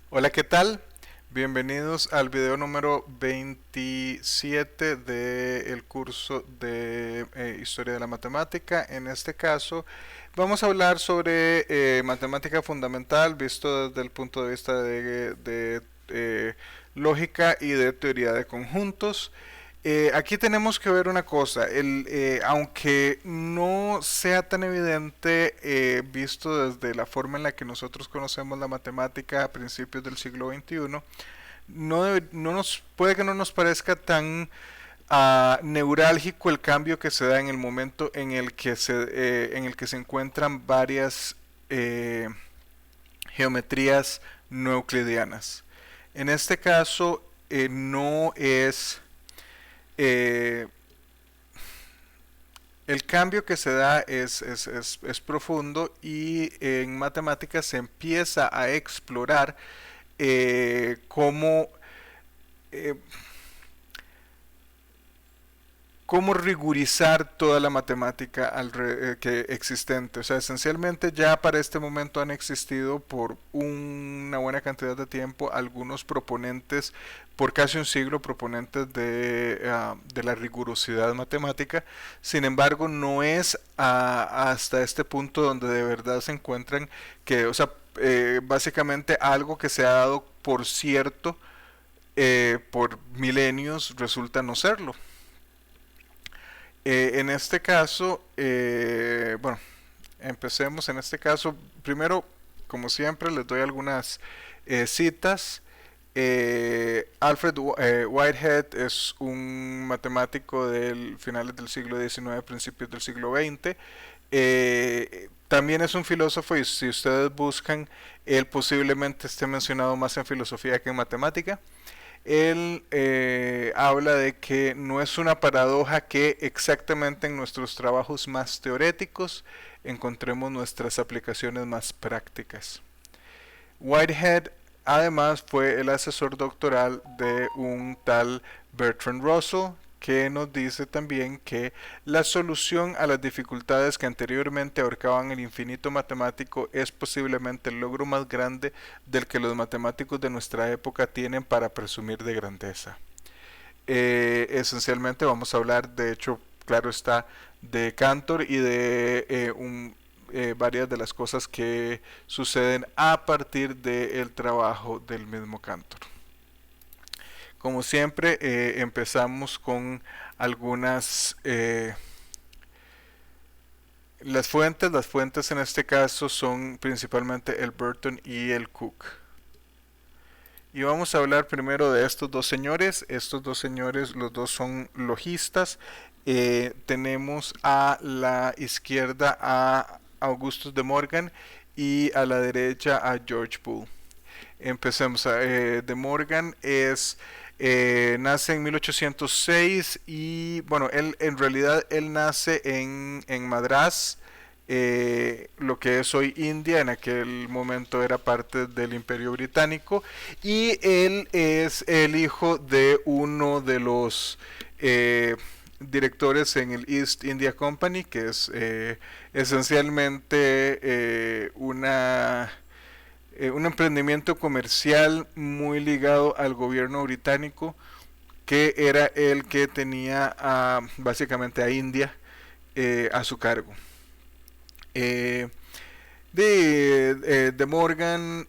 Hola, ¿qué tal? Bienvenidos al video número 27 del curso de Historia de la Matemática. En este caso vamos a hablar sobre matemática fundamental visto desde el punto de vista de lógica y de teoría de conjuntos. Aquí tenemos que ver una cosa, aunque no sea tan evidente visto desde la forma en la que nosotros conocemos la matemática a principios del siglo XXI, puede que no nos parezca tan neurálgico el cambio que se da en el momento en el que se encuentran varias eh, geometrías no euclidianas. En este caso, no es eh, el cambio que se da es profundo y en matemáticas se empieza a explorar cómo, eh, cómo rigurizar toda la matemática que existente. O sea, esencialmente ya para este momento han existido por una buena cantidad de tiempo algunos proponentes, por casi un siglo, proponentes de la rigurosidad matemática. Sin embargo, no es hasta este punto donde de verdad se encuentran que, o sea, básicamente algo que se ha dado por cierto por milenios resulta no serlo. En este caso, bueno, empecemos en este caso. Primero, como siempre, les doy algunas citas. Alfred Whitehead es un matemático del finales del siglo XIX, principios del siglo XX. También es un filósofo y si ustedes buscan, él posiblemente esté mencionado más en filosofía que en matemática. Él habla de que no es una paradoja que exactamente en nuestros trabajos más teoréticos encontremos nuestras aplicaciones más prácticas. Whitehead además fue el asesor doctoral de un tal Bertrand Russell, que nos dice también que la solución a las dificultades que anteriormente ahorcaban el infinito matemático es posiblemente el logro más grande del que los matemáticos de nuestra época tienen para presumir de grandeza. Esencialmente vamos a hablar, de hecho, claro está, de Cantor y de varias de las cosas que suceden a partir del trabajo del mismo Cantor. Como siempre, empezamos con algunas las fuentes en este caso son principalmente el Burton y el Cook. Y vamos a hablar primero de estos dos señores. Estos dos señores, los dos son logistas. Tenemos a la izquierda a Augustus de Morgan y a la derecha a George Boole. Empecemos. De Morgan nace en 1806 y bueno, él en realidad él nace en Madrás, lo que es hoy India, en aquel momento era parte del Imperio Británico, y él es el hijo de uno de los directores en el East India Company, que es esencialmente un emprendimiento comercial muy ligado al gobierno británico, que era el que tenía básicamente a India a su cargo. Eh, de Morgan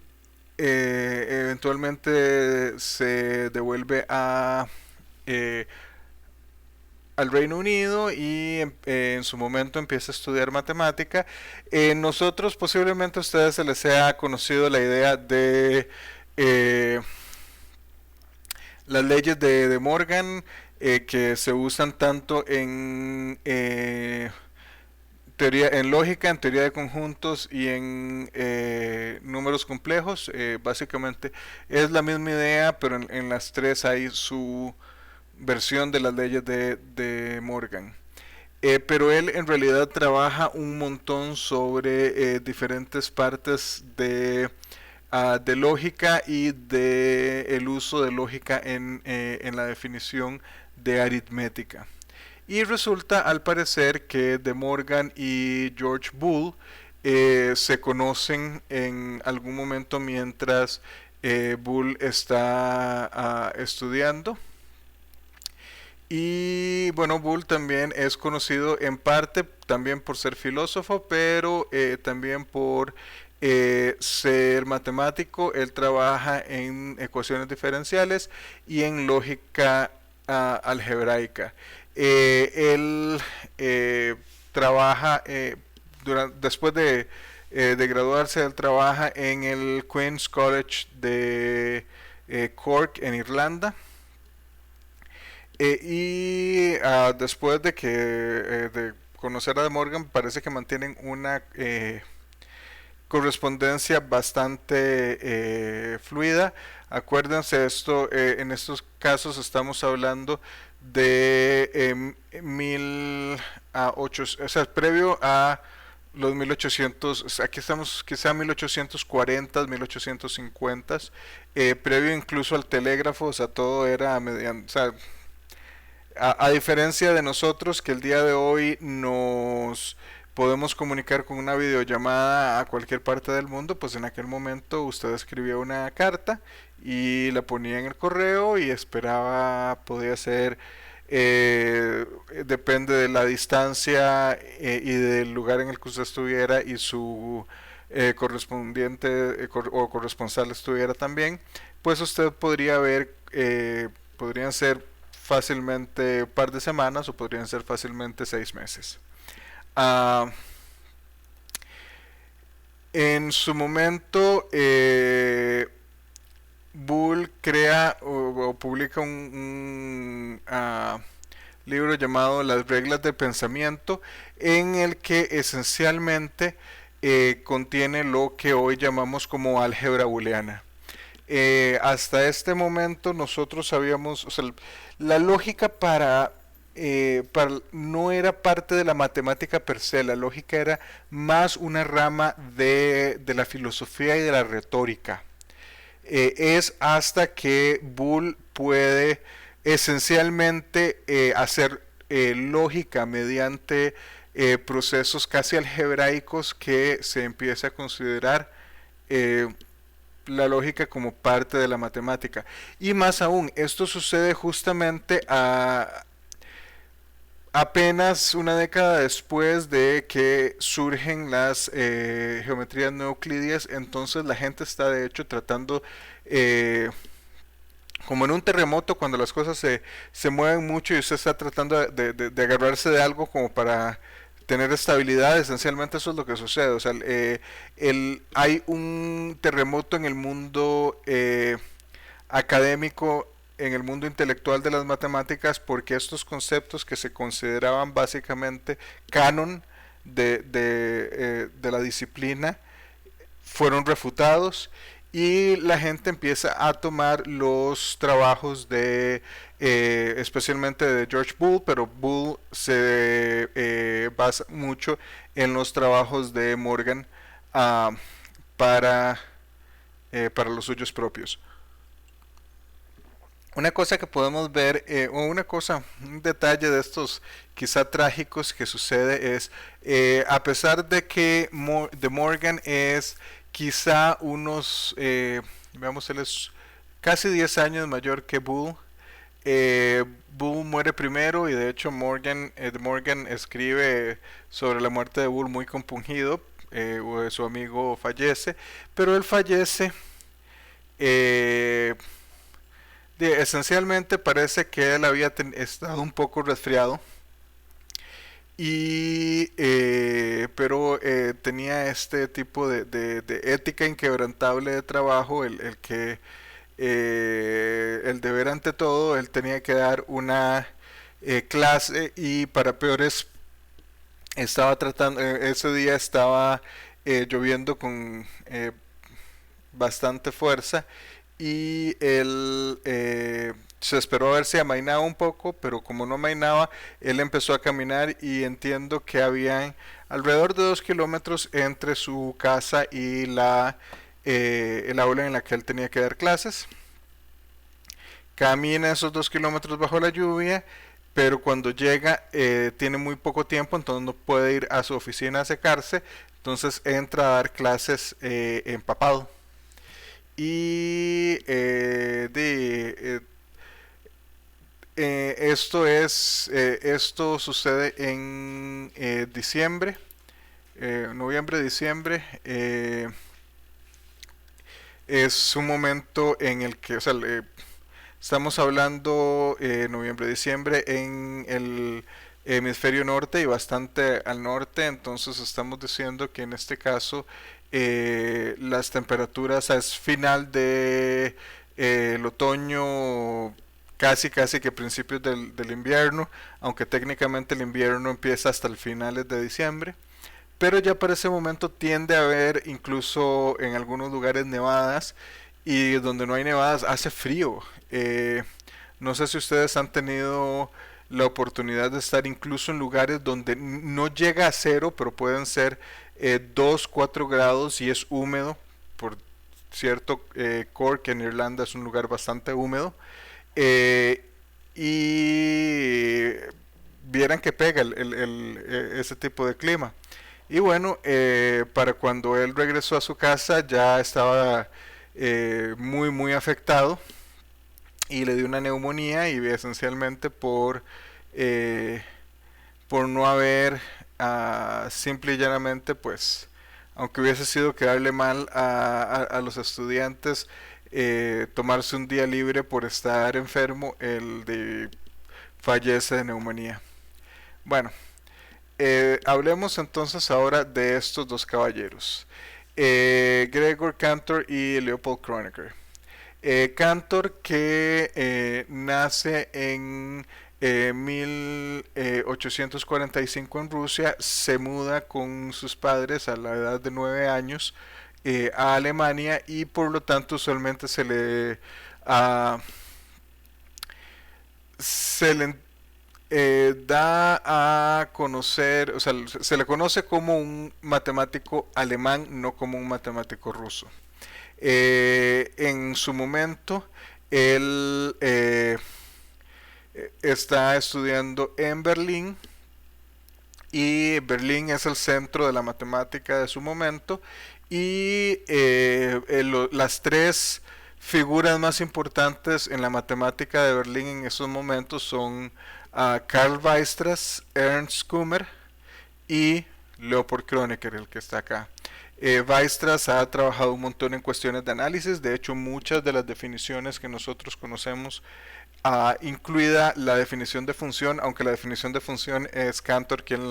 eventualmente se devuelve eh, al Reino Unido y en su momento empieza a estudiar matemática. Nosotros posiblemente a ustedes se les sea conocido la idea de las leyes de Morgan, que se usan tanto en lógica, en teoría de conjuntos y en números complejos. Básicamente es la misma idea, pero en las tres hay su versión de las leyes de Morgan. Pero él en realidad trabaja un montón sobre diferentes partes de lógica y de el uso de lógica en la definición de aritmética. Y resulta al parecer que De Morgan y George Boole se conocen en algún momento mientras Bull está estudiando. Y bueno, Bull también es conocido en parte también por ser filósofo, pero también por ser matemático. Él trabaja en ecuaciones diferenciales y en lógica algebraica. Él trabaja, después de graduarse, él trabaja en el Queen's College de Cork, en Irlanda. Después de conocer a De Morgan, parece que mantienen una correspondencia bastante fluida. Acuérdense esto, en estos casos estamos hablando de 1800, o sea, previo a los 1800, aquí estamos quizá 1840, 1850, previo incluso al telégrafo, o sea, todo era mediante, o sea, a diferencia de nosotros que el día de hoy nos podemos comunicar con una videollamada a cualquier parte del mundo, pues en aquel momento usted escribía una carta y la ponía en el correo y esperaba, podía ser, depende de la distancia y del lugar en el que usted estuviera y su correspondiente o corresponsal estuviera también, pues usted podría ver, podrían ser fácilmente un par de semanas o podrían ser fácilmente 6 meses. Ah, en su momento, Bull crea o publica un libro llamado Las reglas del pensamiento, en el que esencialmente contiene lo que hoy llamamos como álgebra booleana. Hasta este momento nosotros sabíamos, o sea, la lógica no era parte de la matemática per se, la lógica era más una rama de la filosofía y de la retórica. Es hasta que Bull puede esencialmente hacer lógica mediante procesos casi algebraicos que se empieza a considerar eh, la lógica como parte de la matemática. Y más aún, esto sucede justamente apenas una década después de que surgen las geometrías no euclidias. Entonces la gente está de hecho tratando, como en un terremoto, cuando las cosas se mueven mucho y usted está tratando de agarrarse de algo como para tener estabilidad. Esencialmente eso es lo que sucede. O sea, hay un terremoto en el mundo académico, en el mundo intelectual de las matemáticas, porque estos conceptos que se consideraban básicamente canon de la disciplina fueron refutados y la gente empieza a tomar los trabajos especialmente de George Boole, pero Boole se basa mucho en los trabajos de Morgan uh, para, para los suyos propios. Una cosa que podemos ver, o una cosa, un detalle de estos quizá trágicos que sucede es, a pesar de que de Morgan es quizá unos, veamos, él es casi 10 años mayor que Bull. Bull muere primero y de hecho Morgan escribe sobre la muerte de Bull muy compungido. Su amigo fallece, pero él fallece. eh, Esencialmente parece que él había estado un poco resfriado pero tenía este tipo de ética inquebrantable de trabajo, el que el deber ante todo. Él tenía que dar una clase y para peores estaba tratando, ese día estaba lloviendo con bastante fuerza y él se esperó a ver si amainaba un poco, pero como no amainaba, él empezó a caminar y entiendo que habían alrededor de 2 kilómetros entre su casa y el aula en la que él tenía que dar clases. Camina esos 2 kilómetros bajo la lluvia, pero cuando llega tiene muy poco tiempo, entonces no puede ir a su oficina a secarse, entonces entra a dar clases empapado y esto sucede en diciembre, noviembre, diciembre. Es un momento en el que, o sea, estamos hablando noviembre, diciembre en el hemisferio norte y bastante al norte, entonces estamos diciendo que en este caso las temperaturas es final de el otoño, casi que principios del invierno, aunque técnicamente el invierno empieza hasta el finales de diciembre. Pero ya para ese momento tiende a haber incluso en algunos lugares nevadas y donde no hay nevadas hace frío. No sé si ustedes han tenido la oportunidad de estar incluso en lugares donde no llega a cero, pero pueden ser 2, 4 grados y es húmedo. Por cierto, Cork en Irlanda es un lugar bastante húmedo. Eh, y vieran que pega ese tipo de clima. Y bueno, para cuando él regresó a su casa ya estaba muy afectado y le dio una neumonía y esencialmente eh, por no haber simple y llanamente pues aunque hubiese sido quedarle mal a los estudiantes tomarse un día libre por estar enfermo, el de fallece de neumonía. Bueno, hablemos entonces ahora de estos dos caballeros, Gregor Cantor y Leopold Kronecker. Cantor que nace en 1845 en Rusia, se muda con sus padres a la edad de 9 años a Alemania y por lo tanto usualmente ah, se le da a conocer, o sea, se le conoce como un matemático alemán, no como un matemático ruso. En su momento, él está estudiando en Berlín y Berlín es el centro de la matemática de su momento y las tres figuras más importantes en la matemática de Berlín en esos momentos son Karl Weierstrass, Ernst Kummer y Leopold Kronecker, el que está acá. Weierstrass ha trabajado un montón en cuestiones de análisis, de hecho muchas de las definiciones que nosotros conocemos, incluida la definición de función, aunque la definición de función es Cantor quien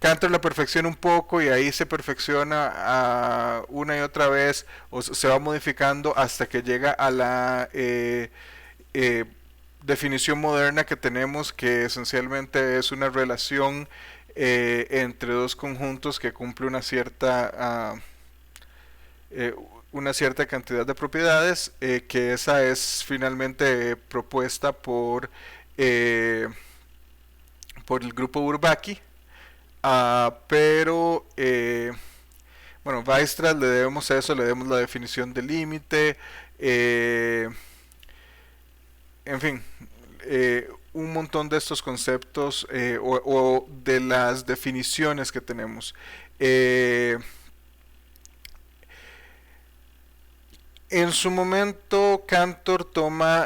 Cantor la perfecciona un poco y ahí se perfecciona una y otra vez o se va modificando hasta que llega a la eh, definición moderna que tenemos, que esencialmente es una relación entre dos conjuntos que cumple eh, una cierta cantidad de propiedades, que esa es finalmente propuesta eh, por el grupo Bourbaki, pero bueno, Weierstrass le debemos eso, le debemos la definición de límite, en fin, un montón de estos conceptos o de las definiciones que tenemos. Eh, En su momento, Cantor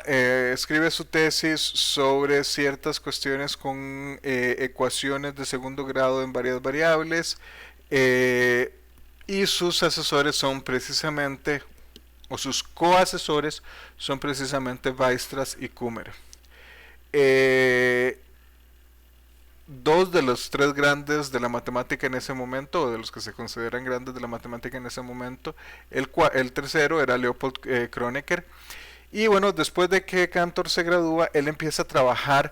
escribe su tesis sobre ciertas cuestiones con ecuaciones de segundo grado en varias variables eh, y sus asesores son precisamente, o sus coasesores son precisamente Weierstrass y Kummer. Eh, Dos de los tres grandes de la matemática en ese momento, o de los que se consideran grandes de la matemática en ese momento, el tercero era Leopold Kronecker. Y bueno, después de que Cantor se gradúa, él empieza a trabajar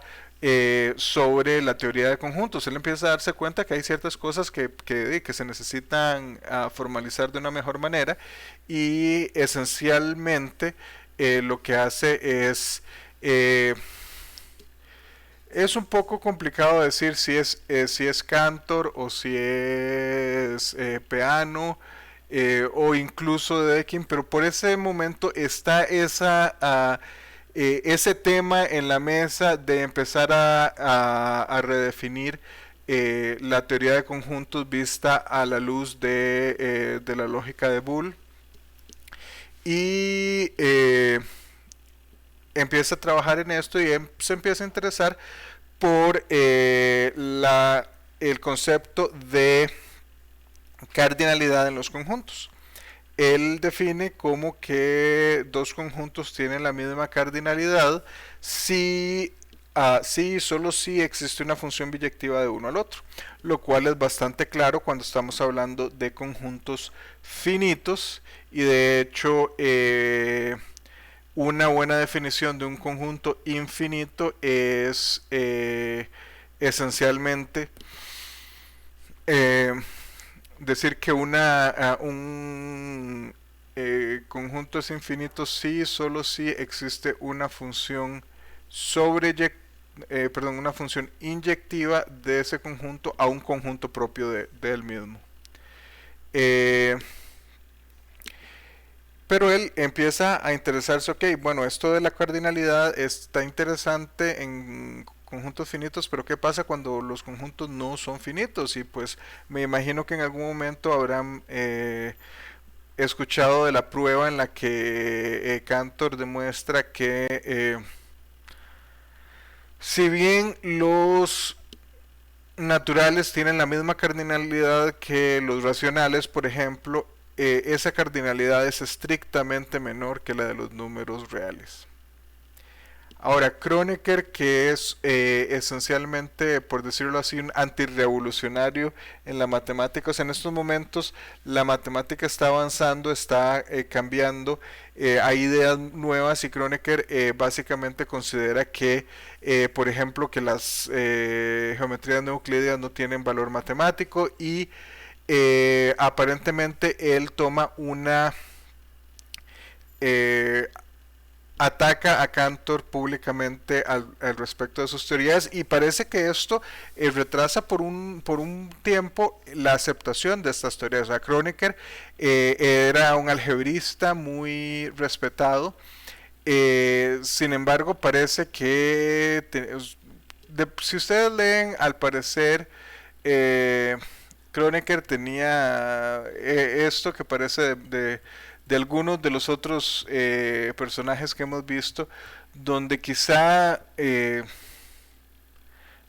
sobre la teoría de conjuntos. Él empieza a darse cuenta que hay ciertas cosas que se necesitan formalizar de una mejor manera y esencialmente lo que hace eh, es un poco complicado decir si es Cantor o si es Peano o incluso Dedekind, pero por ese momento está ese tema en la mesa de empezar a redefinir la teoría de conjuntos vista a la luz de la lógica de Boole. y empieza a trabajar en esto y se empieza a interesar por el concepto de cardinalidad en los conjuntos. Él define como que dos conjuntos tienen la misma cardinalidad si y solo si existe una función biyectiva de uno al otro, lo cual es bastante claro cuando estamos hablando de conjuntos finitos y de hecho una buena definición de un conjunto infinito es esencialmente eh, decir que un conjunto es infinito si solo si existe una función una función inyectiva de ese conjunto a un conjunto propio de él mismo. Eh, pero él empieza a interesarse, ok, bueno, esto de la cardinalidad está interesante en conjuntos finitos, pero ¿qué pasa cuando los conjuntos no son finitos? Y pues me imagino que en algún momento habrán escuchado de la prueba en la que Cantor demuestra que si bien los naturales tienen la misma cardinalidad que los racionales, por ejemplo, esa cardinalidad es estrictamente menor que la de los números reales. Ahora, Kronecker, que es esencialmente, por decirlo así, un antirrevolucionario en la matemática, o sea, en estos momentos la matemática está avanzando, está cambiando, hay ideas nuevas y Kronecker básicamente considera que, por ejemplo, que las geometrías no euclidianas no tienen valor matemático y aparentemente él toma una eh, ataca a Cantor públicamente al respecto de sus teorías y parece que esto retrasa por un tiempo la aceptación de estas teorías. O sea, Kronecker era un algebrista muy respetado, sin embargo parece que si ustedes leen, al parecer Kronecker tenía esto que parece de algunos de los otros personajes que hemos visto, donde quizá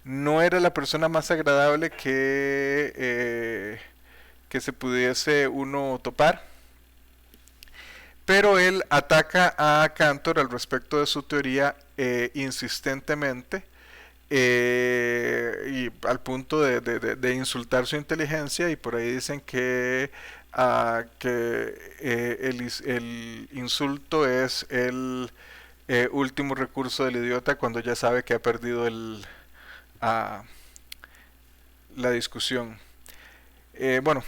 no era la persona más agradable que se pudiese uno topar, pero él ataca a Cantor al respecto de su teoría insistentemente y al punto de insultar su inteligencia y por ahí dicen que el insulto es el último recurso del idiota cuando ya sabe que ha perdido ah, la discusión. Bueno,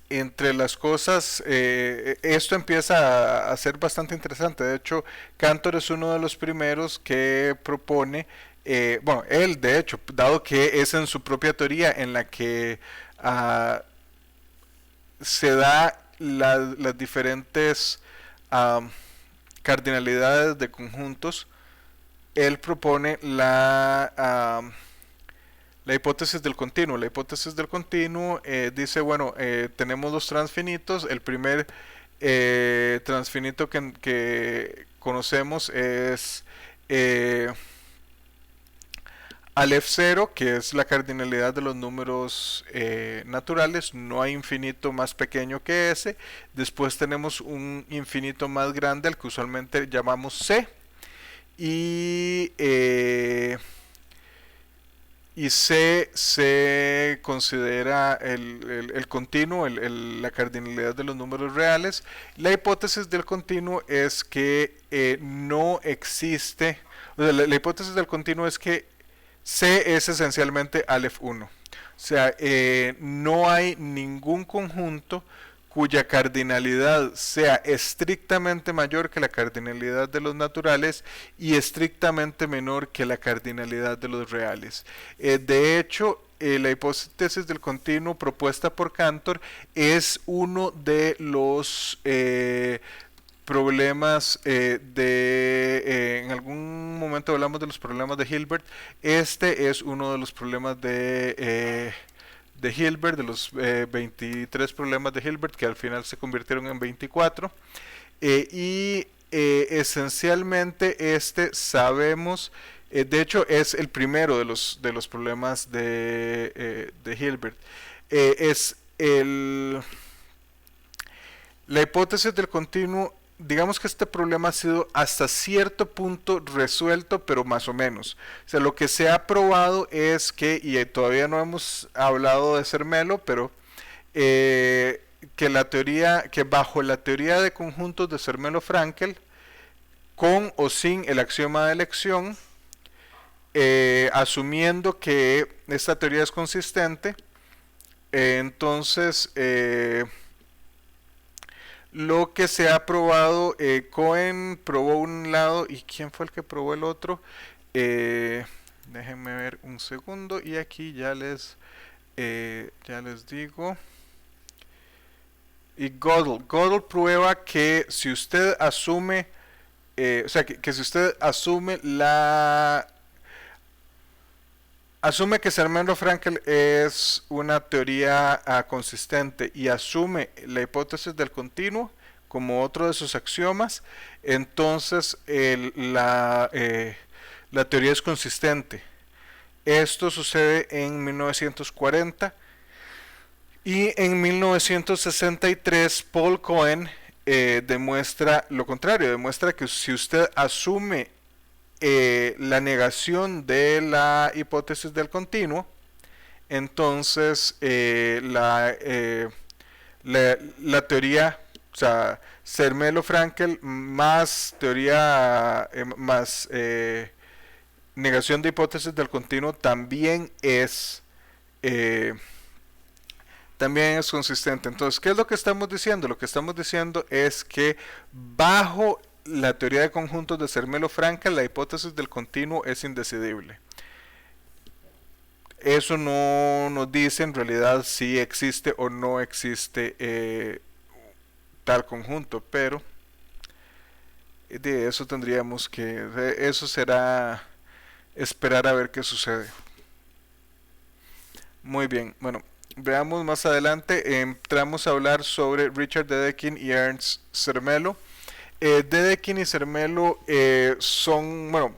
entre las cosas, esto empieza a ser bastante interesante. De hecho, Cantor es uno de los primeros que propone, bueno, él de hecho, dado que es en su propia teoría en la que se da las diferentes ah, cardinalidades de conjuntos, él propone la hipótesis del continuo. La hipótesis del continuo dice, bueno, tenemos dos transfinitos. El primer transfinito que conocemos es Aleph 0, que es la cardinalidad de los números naturales. No hay infinito más pequeño que ese. Después tenemos un infinito más grande, al que usualmente llamamos C. Y se considera el continuo, la cardinalidad de los números reales. La hipótesis del continuo es que no existe, o sea, la hipótesis del continuo es que C es esencialmente Aleph 1. O sea, no hay ningún conjunto cuya cardinalidad sea estrictamente mayor que la cardinalidad de los naturales y estrictamente menor que la cardinalidad de los reales. De hecho, la hipótesis del continuo propuesta por Cantor es uno de los problemas en algún momento hablamos de los problemas de Hilbert. Este es uno de los problemas de Hilbert, de los 23 problemas de Hilbert, que al final se convirtieron en 24. Esencialmente sabemos, de hecho es el primero de los problemas de Hilbert. Es la hipótesis del continuo. Digamos que este problema ha sido hasta cierto punto resuelto, pero más o menos. O sea, lo que se ha probado es que, y todavía no hemos hablado de Zermelo, pero que bajo la teoría de conjuntos de Zermelo-Fraenkel, con o sin el axioma de elección, asumiendo que esta teoría es consistente, entonces lo que se ha probado, Cohen probó un lado, ¿y quién fue el que probó el otro? Déjenme ver un segundo, y aquí ya les digo. Y Gödel prueba que si usted asume, o sea, que si usted asume asume que Zermelo-Fraenkel es una teoría consistente y asume la hipótesis del continuo como otro de sus axiomas, entonces la teoría es consistente. Esto sucede en 1940 y en 1963 Paul Cohen demuestra lo contrario, demuestra que si usted asume la negación de la hipótesis del continuo, entonces la teoría, o sea, Zermelo-Fraenkel más teoría más negación de hipótesis del continuo también es consistente. Entonces, ¿qué es lo que estamos diciendo? Lo que estamos diciendo es que bajo la teoría de conjuntos de Zermelo-Fraenkel, la hipótesis del continuo es indecidible. Eso no nos dice en realidad si existe o no existe tal conjunto, pero de eso tendríamos eso será esperar a ver qué sucede. Muy bien, bueno, veamos más adelante, entramos a hablar sobre Richard Dedekind y Ernst Zermelo. Dedekind y Zermelo bueno,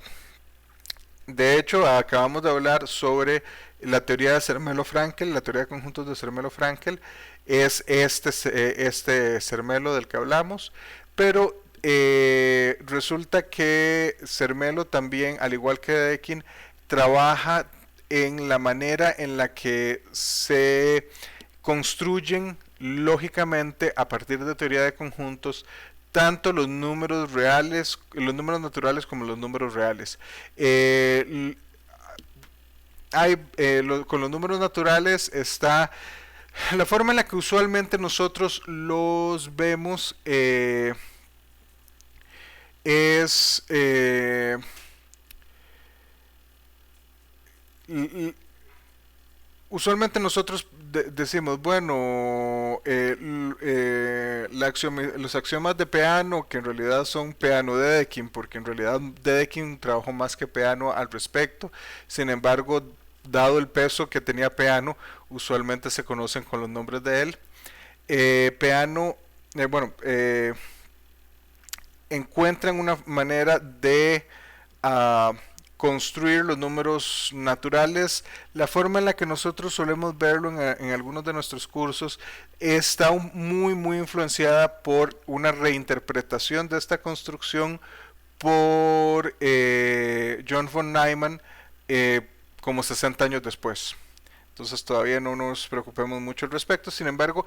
de hecho acabamos de hablar sobre la teoría de Zermelo-Fraenkel, la teoría de conjuntos de Zermelo-Fraenkel, es este Zermelo del que hablamos, pero resulta que Zermelo también, al igual que Dedekind, trabaja en la manera en la que se construyen lógicamente a partir de teoría de conjuntos tanto los números reales, los números naturales como los números reales. Con los números naturales está la forma en la que usualmente nosotros los vemos es usualmente nosotros decimos, bueno, los axiomas de Peano, que en realidad son Peano-Dedekind, porque en realidad Dedekind trabajó más que Peano al respecto. Sin embargo, dado el peso que tenía Peano, usualmente se conocen con los nombres de él. Peano, encuentran una manera de construir los números naturales. La forma en la que nosotros solemos verlo en algunos de nuestros cursos está muy influenciada por una reinterpretación de esta construcción por John von Neumann como 60 años después. Entonces todavía no nos preocupemos mucho al respecto. Sin embargo,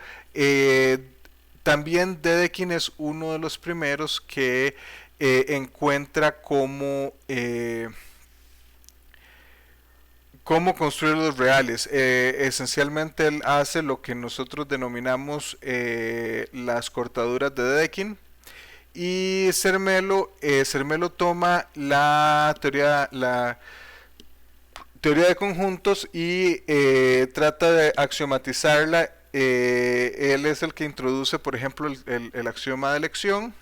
también Dedekind es uno de los primeros que encuentra cómo construir los reales. Esencialmente él hace lo que nosotros denominamos las cortaduras de Dedekind, y Zermelo toma la teoría de conjuntos y trata de axiomatizarla. Él es el que introduce, por ejemplo, el axioma de elección,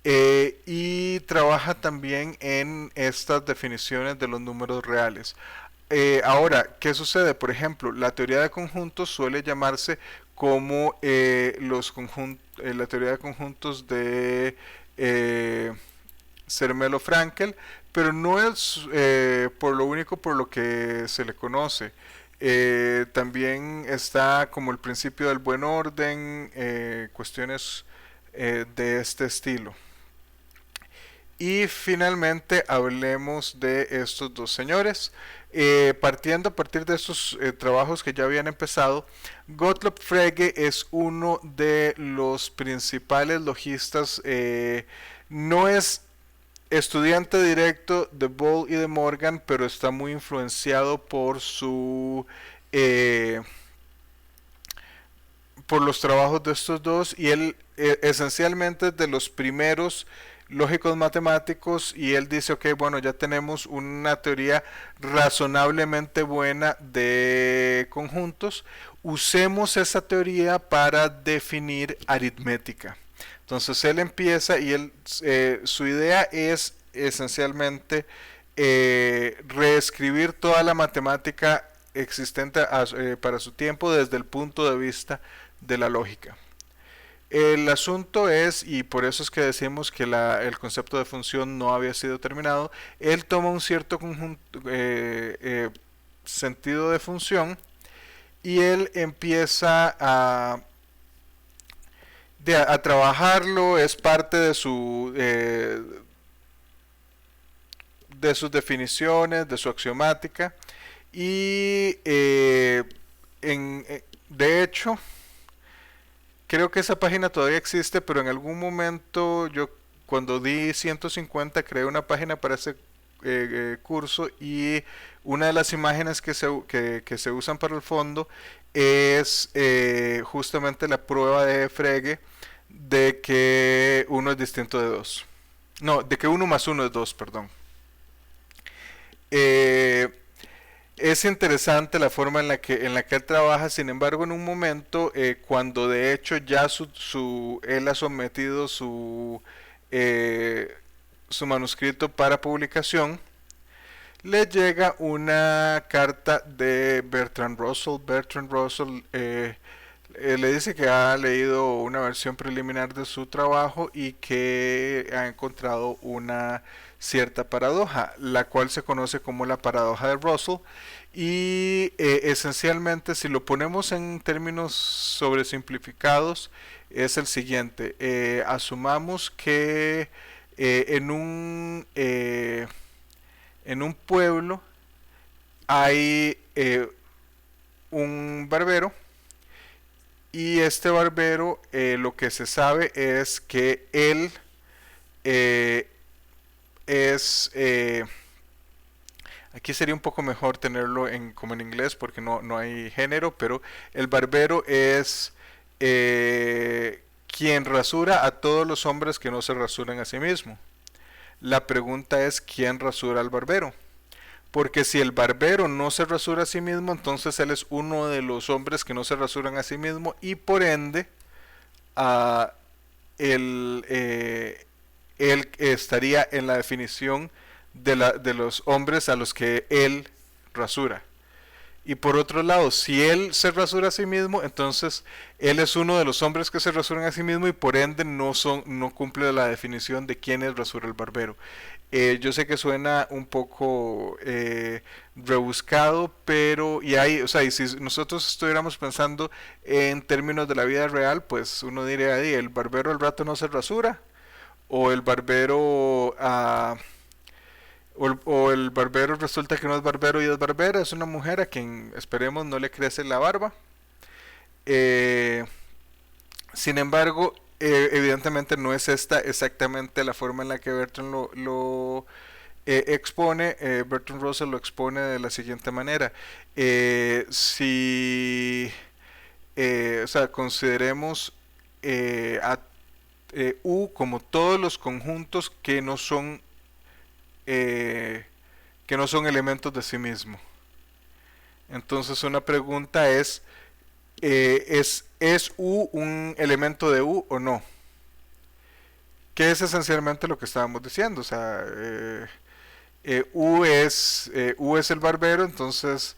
y trabaja también en estas definiciones de los números reales. Ahora, ¿qué sucede? Por ejemplo, la teoría de conjuntos suele llamarse como la teoría de conjuntos de eh, Zermelo Fraenkel, pero no es por lo único por lo que se le conoce. También está como el principio del buen orden, cuestiones de este estilo. Y finalmente hablemos de estos dos señores. Partiendo a partir de estos trabajos que ya habían empezado, Gottlob Frege es uno de los principales logistas. No es estudiante directo de Boole y de Morgan, pero está muy influenciado eh, por los trabajos de estos dos, y él esencialmente es de los primeros lógicos matemáticos, y él dice, ok, bueno, ya tenemos una teoría razonablemente buena de conjuntos, usemos esa teoría para definir aritmética. Entonces él empieza y su idea es esencialmente reescribir toda la matemática existente para su tiempo desde el punto de vista de la lógica. El asunto es, y por eso es que decimos que el concepto de función no había sido terminado, él toma un cierto sentido de función, y él empieza a trabajarlo, es parte de sus definiciones, de su axiomática, y de hecho, creo que esa página todavía existe, pero en algún momento yo, cuando di 150, creé una página para ese curso, y una de las imágenes que se usan para el fondo es justamente la prueba de Frege de que uno es distinto de 2. No, de que uno más uno es 2, perdón. Eh, es interesante la forma en la que él trabaja. Sin embargo, en un momento, cuando de hecho ya él ha sometido su manuscrito para publicación, le llega una carta de Bertrand Russell. Bertrand Russell le dice que ha leído una versión preliminar de su trabajo y que ha encontrado una cierta paradoja, la cual se conoce como la paradoja de Russell. Y esencialmente, si lo ponemos en términos sobresimplificados, es el siguiente. Asumamos que eh, en un, eh, en un pueblo hay un barbero, y este barbero, lo que se sabe es que él eh, es... aquí sería un poco mejor tenerlo como en inglés porque no hay género, pero el barbero es quien rasura a todos los hombres que no se rasuran a sí mismo. La pregunta es, ¿quién rasura al barbero? Porque si el barbero no se rasura a sí mismo, entonces él es uno de los hombres que no se rasuran a sí mismo, y por ende ah, él, él estaría en la definición de los hombres a los que él rasura. Y por otro lado, si él se rasura a sí mismo, entonces él es uno de los hombres que se rasuran a sí mismo, y por ende no cumple la definición de quién es rasura el barbero. Yo sé que suena un poco rebuscado, pero o sea, y si nosotros estuviéramos pensando en términos de la vida real, pues uno diría, el barbero al rato no se rasura, o el barbero o el barbero resulta que no es barbero y es barbera, es una mujer a quien esperemos no le crece la barba. Eh, Sin embargo, evidentemente no es esta exactamente la forma en la que Bertrand lo expone. Bertrand Russell lo expone de la siguiente manera. Si, o sea, consideremos U como todos los conjuntos que no son elementos de sí mismo. Entonces una pregunta ¿es U un elemento de U o no? Que es esencialmente lo que estábamos diciendo. O sea, U es el barbero, entonces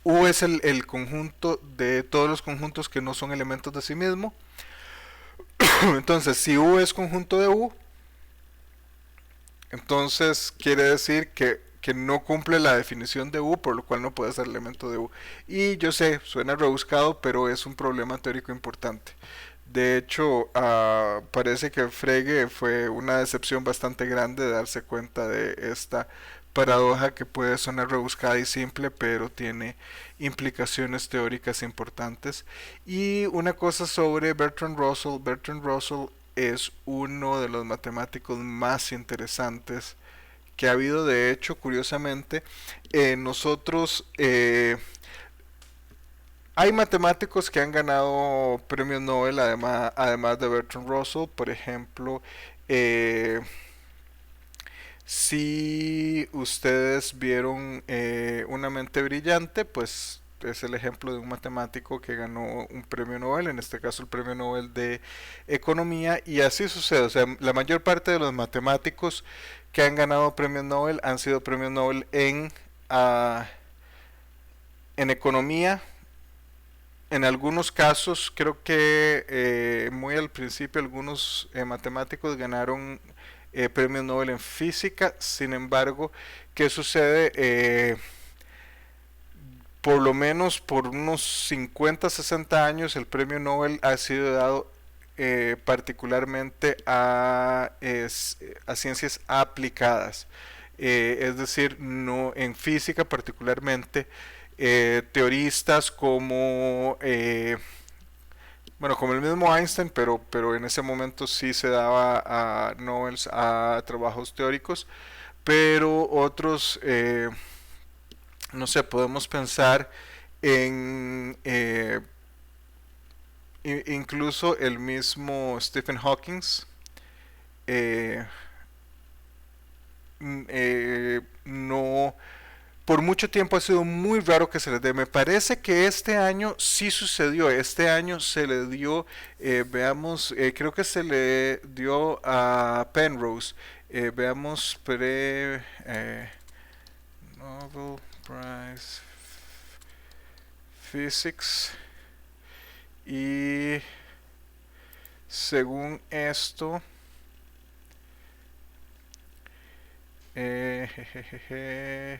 U es el conjunto de todos los conjuntos que no son elementos de sí mismo. Entonces, si U es conjunto de U, entonces quiere decir que no cumple la definición de U, por lo cual no puede ser elemento de U. Y yo sé, suena rebuscado, pero es un problema teórico importante. De hecho, parece que Frege fue una decepción bastante grande de darse cuenta de esta paradoja que puede sonar rebuscada y simple, pero tiene implicaciones teóricas importantes. Y una cosa sobre Bertrand Russell. Bertrand Russell es uno de los matemáticos más interesantes que ha habido. De hecho, curiosamente, nosotros hay matemáticos que han ganado premios Nobel además de Bertrand Russell. Por ejemplo, eh, si ustedes vieron Una mente brillante, pues es el ejemplo de un matemático que ganó un premio Nobel, en este caso el premio Nobel de Economía, y así sucede. O sea, la mayor parte de los matemáticos que han ganado premios Nobel han sido premios Nobel ah, en economía. En algunos casos, creo que muy al principio algunos matemáticos ganaron premios Nobel en física. Sin embargo, ¿qué sucede? Por lo menos por unos 50, 60 años el premio Nobel ha sido dado particularmente a ciencias aplicadas. Es decir, no en física particularmente, teoristas como bueno, como el mismo Einstein, pero en ese momento sí se daba a Nobel a trabajos teóricos, pero otros, no sé, podemos pensar en incluso el mismo Stephen Hawking. eh, no, por mucho tiempo ha sido muy raro que se les dé. Me parece que este año sí sucedió. Este año se le dio, veamos, creo que se le dio a Penrose. Veamos, Nobel Prize Physics. Y según esto, jejeje,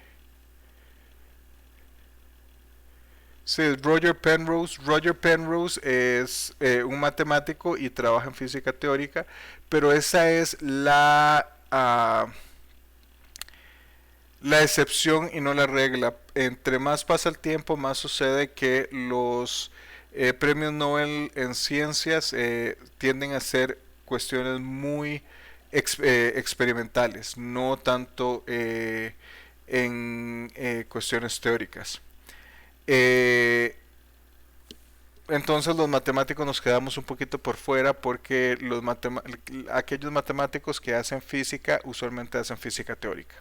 sí, es Roger Penrose. Roger Penrose es un matemático y trabaja en física teórica, pero esa es la excepción y no la regla. Entre más pasa el tiempo, más sucede que los premios Nobel en ciencias tienden a ser cuestiones muy experimentales, no tanto en cuestiones teóricas. Eh, entonces los matemáticos nos quedamos un poquito por fuera porque aquellos matemáticos que hacen física usualmente hacen física teórica.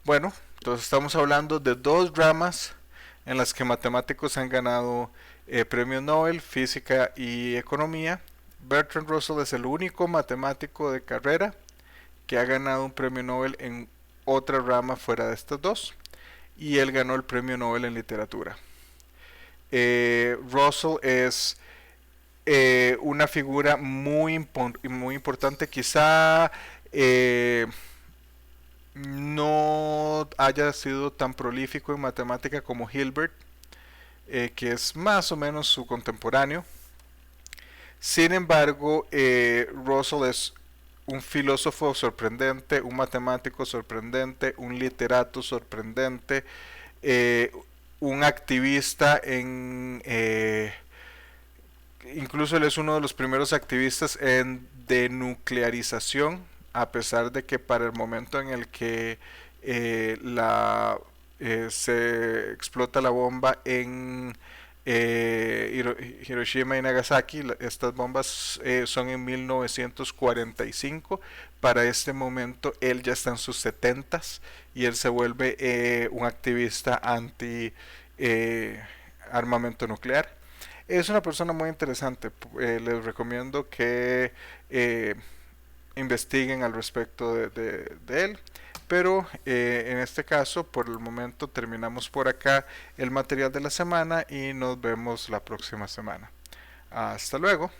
Bueno, entonces estamos hablando de dos ramas en las que matemáticos han ganado premios Nobel, física y economía. Bertrand Russell es el único matemático de carrera que ha ganado un premio Nobel en otra rama fuera de estas dos, y él ganó el premio Nobel en literatura. Russell es una figura muy importante, quizá no haya sido tan prolífico en matemática como Hilbert, que es más o menos su contemporáneo. Sin embargo, Russell es un filósofo sorprendente, un matemático sorprendente, un literato sorprendente, eh, un activista incluso él es uno de los primeros activistas en denuclearización, a pesar de que para el momento en el que se explota la bomba en Hiroshima y Nagasaki, estas bombas son en 1945. Para este momento él ya está en sus setentas y él se vuelve un activista anti armamento nuclear. Es una persona muy interesante. Les recomiendo que investiguen al respecto de él. Pero en este caso, por el momento terminamos por acá el material de la semana y nos vemos la próxima semana. Hasta luego.